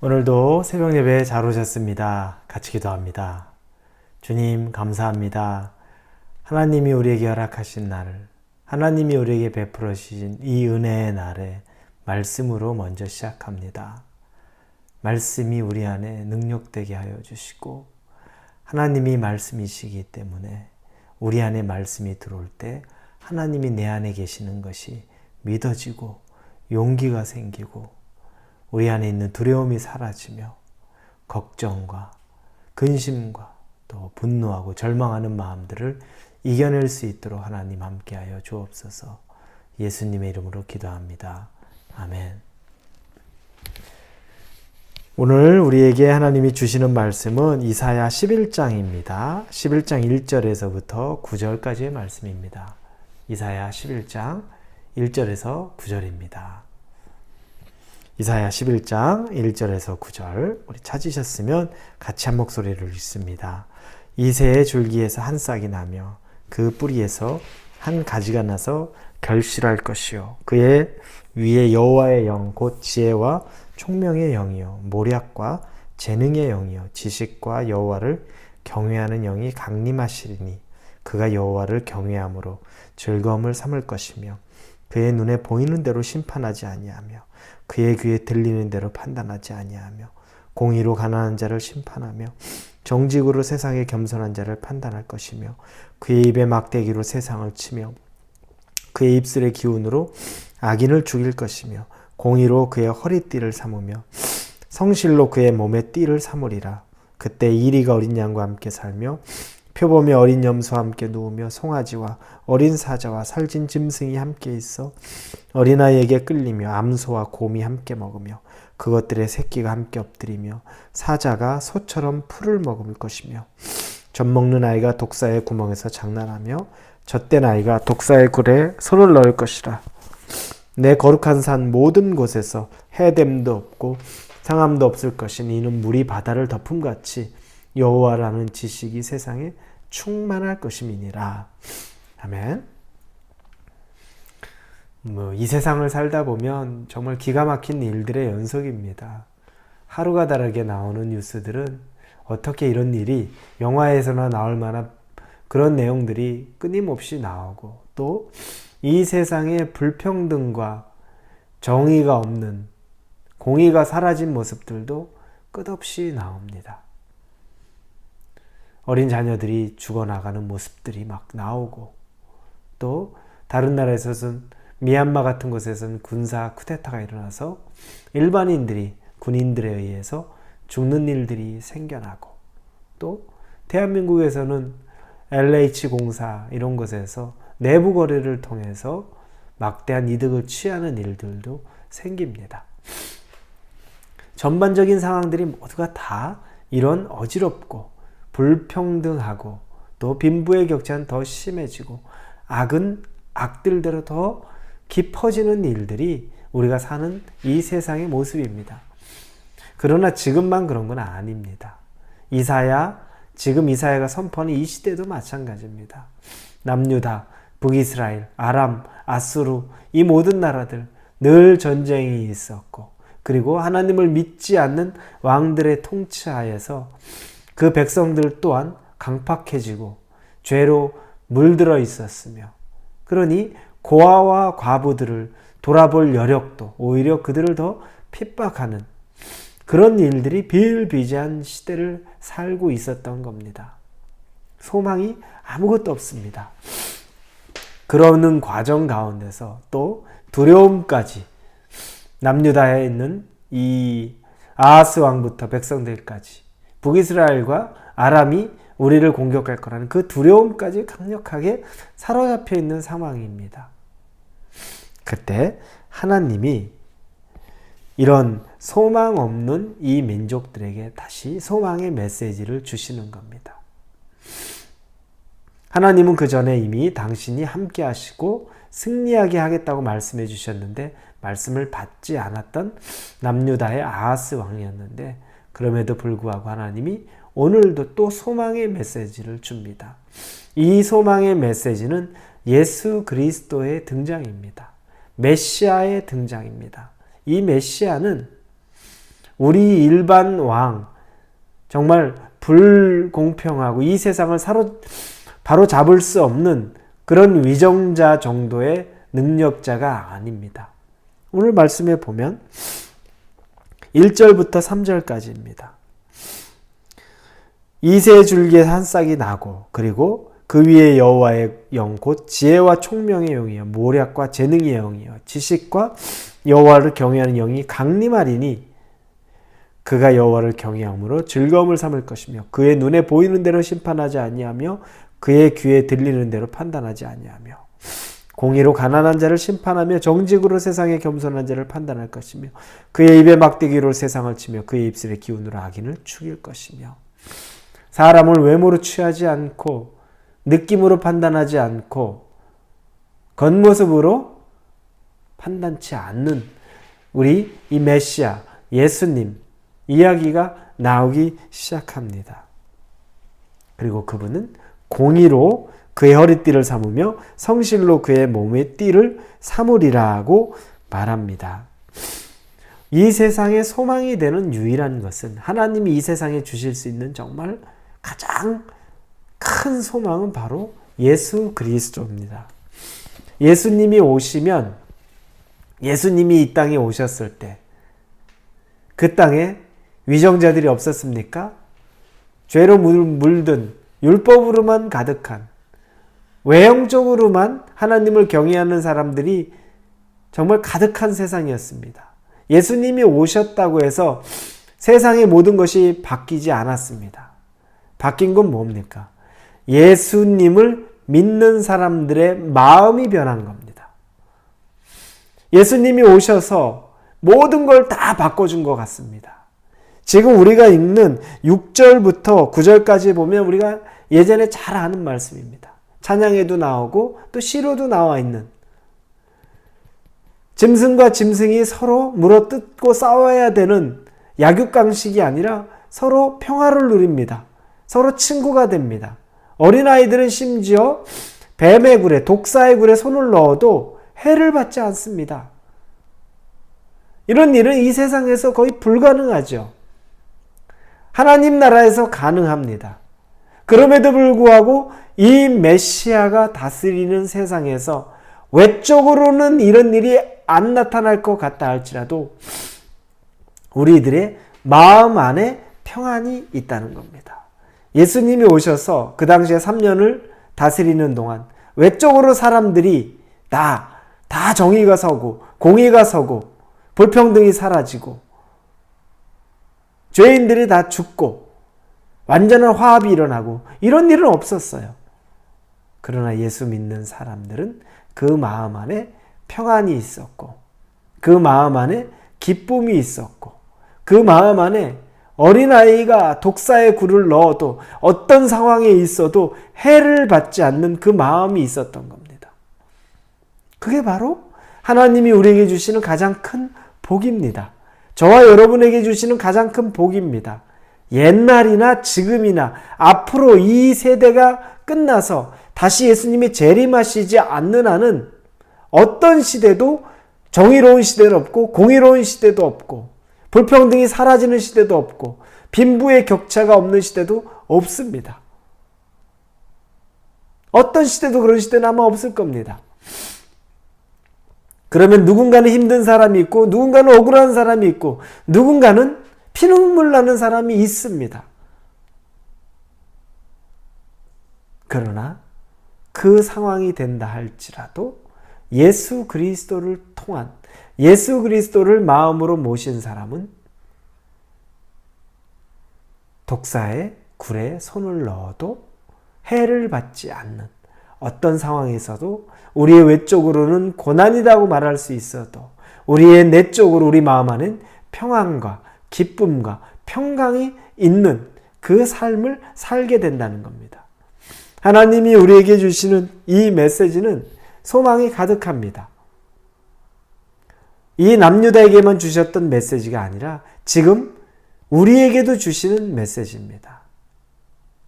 오늘도 새벽 예배에 잘 오셨습니다. 같이 기도합니다. 주님 감사합니다. 하나님이 우리에게 허락하신 날, 하나님이 우리에게 베풀어 주신 이 은혜의 날에 말씀으로 먼저 시작합니다. 말씀이 우리 안에 능력되게 하여 주시고 하나님이 말씀이시기 때문에 우리 안에 말씀이 들어올 때 하나님이 내 안에 계시는 것이 믿어지고 용기가 생기고 우리 안에 있는 두려움이 사라지며 걱정과 근심과 또 분노하고 절망하는 마음들을 이겨낼 수 있도록 하나님 함께하여 주옵소서. 예수님의 이름으로 기도합니다. 아멘. 오늘 우리에게 하나님이 주시는 말씀은 이사야 11장입니다. 11장 1절에서부터 9절까지의 말씀입니다. 이사야 11장 1절에서 9절입니다. 이사야 11장 1절에서 9절 우리 찾으셨으면 같이 한 목소리를 읽습니다. 이새의 줄기에서 한 싹이 나며 그 뿌리에서 한 가지가 나서 결실할 것이요 그의 위에 여호와의 영 곧 지혜와 총명의 영이요 모략과 재능의 영이요 지식과 여호와를 경외하는 영이 강림하시리니 그가 여호와를 경외함으로 즐거움을 삼을 것이며 그의 눈에 보이는 대로 심판하지 아니하며 그의 귀에 들리는 대로 판단하지 아니하며 공의로 가난한 자를 심판하며 정직으로 세상의 겸손한 자를 판단할 것이며 그의 입에 막대기로 세상을 치며 그의 입술의 기운으로 악인을 죽일 것이며 공의로 그의 허리띠를 삼으며 성실로 그의 몸에 띠를 삼으리라. 그때 이리가 어린 양과 함께 살며 표범이 어린 염소와 함께 누우며 송아지와 어린 사자와 살진 짐승이 함께 있어 어린아이에게 끌리며 암소와 곰이 함께 먹으며 그것들의 새끼가 함께 엎드리며 사자가 소처럼 풀을 먹을 것이며 젖먹는 아이가 독사의 구멍에서 장난하며 젖된 아이가 독사의 굴에 손을 넣을 것이라. 내 거룩한 산 모든 곳에서 해됨도 없고 상함도 없을 것이니 이는 물이 바다를 덮음같이 여호와라는 지식이 세상에 충만할 것임이니라. 아멘. 이 세상을 살다 보면 정말 기가 막힌 일들의 연속입니다. 하루가 다르게 나오는 뉴스들은 어떻게 이런 일이 영화에서나 나올 만한 그런 내용들이 끊임없이 나오고 또 이 세상의 불평등과 정의가 없는 공의가 사라진 모습들도 끝없이 나옵니다. 어린 자녀들이 죽어나가는 모습들이 막 나오고 또 다른 나라에서는 미얀마 같은 곳에서는 군사 쿠데타가 일어나서 일반인들이 군인들에 의해서 죽는 일들이 생겨나고 또 대한민국에서는 LH공사 이런 곳에서 내부 거래를 통해서 막대한 이득을 취하는 일들도 생깁니다. 전반적인 상황들이 모두가 다 이런 어지럽고 불평등하고 또 빈부의 격차는 더 심해지고 악은 악들대로 더 깊어지는 일들이 우리가 사는 이 세상의 모습입니다. 그러나 지금만 그런 건 아닙니다. 지금 이사야가 선포하는 이 시대도 마찬가지입니다. 남유다, 북이스라엘, 아람, 아수르 이 모든 나라들 늘 전쟁이 있었고 그리고 하나님을 믿지 않는 왕들의 통치하에서 그 백성들 또한 강팍해지고 죄로 물들어 있었으며 그러니 고아와 과부들을 돌아볼 여력도 오히려 그들을 더 핍박하는 그런 일들이 비일비재한 시대를 살고 있었던 겁니다. 소망이 아무것도 없습니다. 그러는 과정 가운데서 또 두려움까지 남유다에 있는 이 아하스 왕부터 백성들까지 북이스라엘과 아람이 우리를 공격할 거라는 그 두려움까지 강력하게 사로잡혀 있는 상황입니다. 그때 하나님이 이런 소망 없는 이 민족들에게 다시 소망의 메시지를 주시는 겁니다. 하나님은 그 전에 이미 당신이 함께 하시고 승리하게 하겠다고 말씀해 주셨는데 말씀을 받지 않았던 남유다의 아하스 왕이었는데 그럼에도 불구하고 하나님이 오늘도 또 소망의 메시지를 줍니다. 이 소망의 메시지는 예수 그리스도의 등장입니다. 메시아의 등장입니다. 이 메시아는 우리 일반 왕, 정말 불공평하고 이 세상을 바로 잡을 수 없는 그런 위정자 정도의 능력자가 아닙니다. 오늘 말씀에 보면 1절부터 3절까지입니다. 이새줄기에 한 싹이 나고 그리고 그 위에 여호와의 영 곧 지혜와 총명의 영이요 모략과 재능의 영이요 지식과 여호와를 경외하는 영이 강림하리니 그가 여호와를 경외함으로 즐거움을 삼을 것이며 그의 눈에 보이는 대로 심판하지 아니하며 그의 귀에 들리는 대로 판단하지 아니하며 공의로 가난한 자를 심판하며 정직으로 세상에 겸손한 자를 판단할 것이며 그의 입에 막대기로 세상을 치며 그의 입술의 기운으로 악인을 죽일 것이며 사람을 외모로 취하지 않고 느낌으로 판단하지 않고 겉모습으로 판단치 않는 우리 이 메시아 예수님 이야기가 나오기 시작합니다. 그리고 그분은 공의로 그의 허리띠를 삼으며 성실로 그의 몸의 띠를 삼으리라고 말합니다. 이 세상의 소망이 되는 유일한 것은 하나님이 이 세상에 주실 수 있는 정말 가장 큰 소망은 바로 예수 그리스도입니다. 예수님이 오시면 예수님이 이 땅에 오셨을 때 그 땅에 위정자들이 없었습니까? 죄로 물든 율법으로만 가득한 외형적으로만 하나님을 경외하는 사람들이 정말 가득한 세상이었습니다. 예수님이 오셨다고 해서 세상의 모든 것이 바뀌지 않았습니다. 바뀐 건 뭡니까? 예수님을 믿는 사람들의 마음이 변한 겁니다. 예수님이 오셔서 모든 걸 다 바꿔준 것 같습니다. 지금 우리가 읽는 6절부터 9절까지 보면 우리가 예전에 잘 아는 말씀입니다. 찬양에도 나오고 또 시로도 나와 있는 짐승과 짐승이 서로 물어뜯고 싸워야 되는 약육강식이 아니라 서로 평화를 누립니다. 서로 친구가 됩니다. 어린아이들은 심지어 뱀의 굴에 독사의 굴에 손을 넣어도 해를 받지 않습니다. 이런 일은 이 세상에서 거의 불가능하죠. 하나님 나라에서 가능합니다. 그럼에도 불구하고 이 메시아가 다스리는 세상에서 외적으로는 이런 일이 안 나타날 것 같다 할지라도 우리들의 마음 안에 평안이 있다는 겁니다. 예수님이 오셔서 그 당시에 3년을 다스리는 동안 외적으로 사람들이 다 정의가 서고 공의가 서고 불평등이 사라지고 죄인들이 다 죽고 완전한 화합이 일어나고 이런 일은 없었어요. 그러나 예수 믿는 사람들은 그 마음 안에 평안이 있었고 그 마음 안에 기쁨이 있었고 그 마음 안에 어린아이가 독사의 굴을 넣어도 어떤 상황에 있어도 해를 받지 않는 그 마음이 있었던 겁니다. 그게 바로 하나님이 우리에게 주시는 가장 큰 복입니다. 저와 여러분에게 주시는 가장 큰 복입니다. 옛날이나 지금이나 앞으로 이 세대가 끝나서 다시 예수님이 재림하시지 않는 한은 어떤 시대도 정의로운 시대는 없고 공의로운 시대도 없고 불평등이 사라지는 시대도 없고 빈부의 격차가 없는 시대도 없습니다. 어떤 시대도 그런 시대는 아마 없을 겁니다. 그러면 누군가는 힘든 사람이 있고 누군가는 억울한 사람이 있고 누군가는 피눈물 나는 사람이 있습니다. 그러나 그 상황이 된다 할지라도 예수 그리스도를 통한 예수 그리스도를 마음으로 모신 사람은 독사의 굴에 손을 넣어도 해를 받지 않는 어떤 상황에서도 우리의 외적으로는 고난이라고 말할 수 있어도 우리의 내적으로 우리 마음 안엔 평안과 기쁨과 평강이 있는 그 삶을 살게 된다는 겁니다. 하나님이 우리에게 주시는 이 메시지는 소망이 가득합니다. 이 남유다에게만 주셨던 메시지가 아니라 지금 우리에게도 주시는 메시지입니다.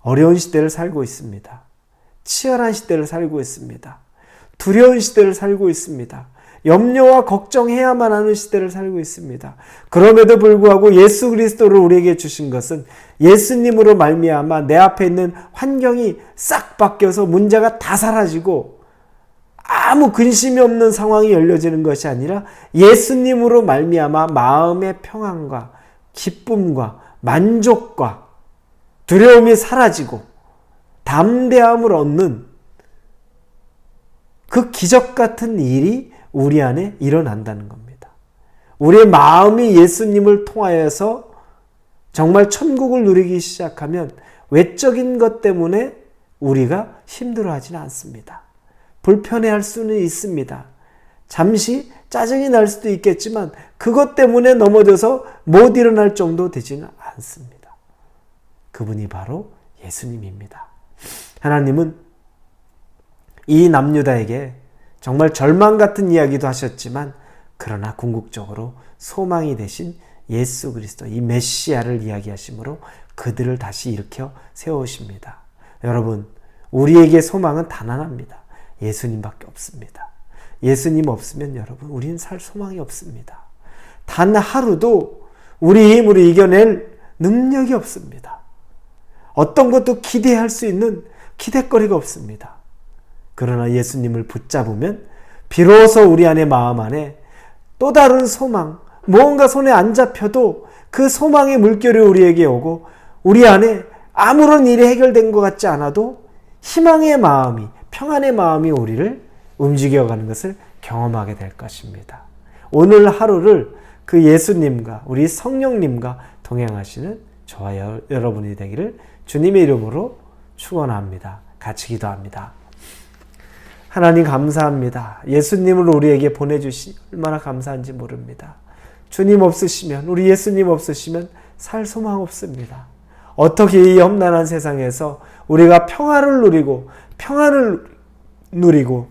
어려운 시대를 살고 있습니다. 치열한 시대를 살고 있습니다. 두려운 시대를 살고 있습니다. 염려와 걱정해야만 하는 시대를 살고 있습니다. 그럼에도 불구하고 예수 그리스도를 우리에게 주신 것은 예수님으로 말미암아 내 앞에 있는 환경이 싹 바뀌어서 문제가 다 사라지고 아무 근심이 없는 상황이 열려지는 것이 아니라 예수님으로 말미암아 마음의 평안과 기쁨과 만족과 두려움이 사라지고 담대함을 얻는 그 기적 같은 일이 우리 안에 일어난다는 겁니다. 우리의 마음이 예수님을 통하여서 정말 천국을 누리기 시작하면 외적인 것 때문에 우리가 힘들어하지는 않습니다. 불편해할 수는 있습니다. 잠시 짜증이 날 수도 있겠지만 그것 때문에 넘어져서 못 일어날 정도 되지는 않습니다. 그분이 바로 예수님입니다. 하나님은 이 남유다에게 정말 절망 같은 이야기도 하셨지만 그러나 궁극적으로 소망이 되신 예수 그리스도, 이 메시아를 이야기하심으로 그들을 다시 일으켜 세우십니다. 여러분, 우리에게 소망은 단 하나입니다. 예수님밖에 없습니다. 예수님 없으면 여러분 우리는 살 소망이 없습니다. 단 하루도 우리 힘으로 이겨낼 능력이 없습니다. 어떤 것도 기대할 수 있는 기대거리가 없습니다. 그러나 예수님을 붙잡으면 비로소 우리 안의 마음 안에 또 다른 소망, 무언가 손에 안 잡혀도 그 소망의 물결이 우리에게 오고 우리 안에 아무런 일이 해결된 것 같지 않아도 희망의 마음이, 평안의 마음이 우리를 움직여가는 것을 경험하게 될 것입니다. 오늘 하루를 그 예수님과 우리 성령님과 동행하시는 저와 여러분이 되기를 주님의 이름으로 축원합니다. 같이 기도합니다. 하나님 감사합니다. 예수님을 우리에게 보내주시 얼마나 감사한지 모릅니다. 주님 없으시면, 우리 예수님 없으시면 살 소망 없습니다. 어떻게 이 험난한 세상에서 우리가 평안을 누리고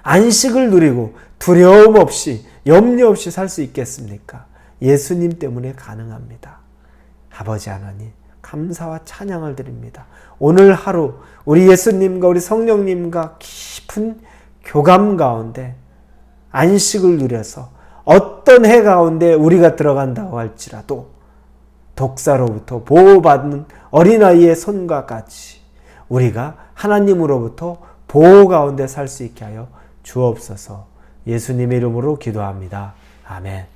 안식을 누리고 두려움 없이 염려 없이 살 수 있겠습니까? 예수님 때문에 가능합니다. 아버지 하나님 감사와 찬양을 드립니다. 오늘 하루 우리 예수님과 우리 성령님과 깊은 교감 가운데 안식을 누려서 어떤 해 가운데 우리가 들어간다고 할지라도 독사로부터 보호받는 어린아이의 손과 같이 우리가 하나님으로부터 보호 가운데 살 수 있게 하여 주옵소서. 예수님의 이름으로 기도합니다. 아멘.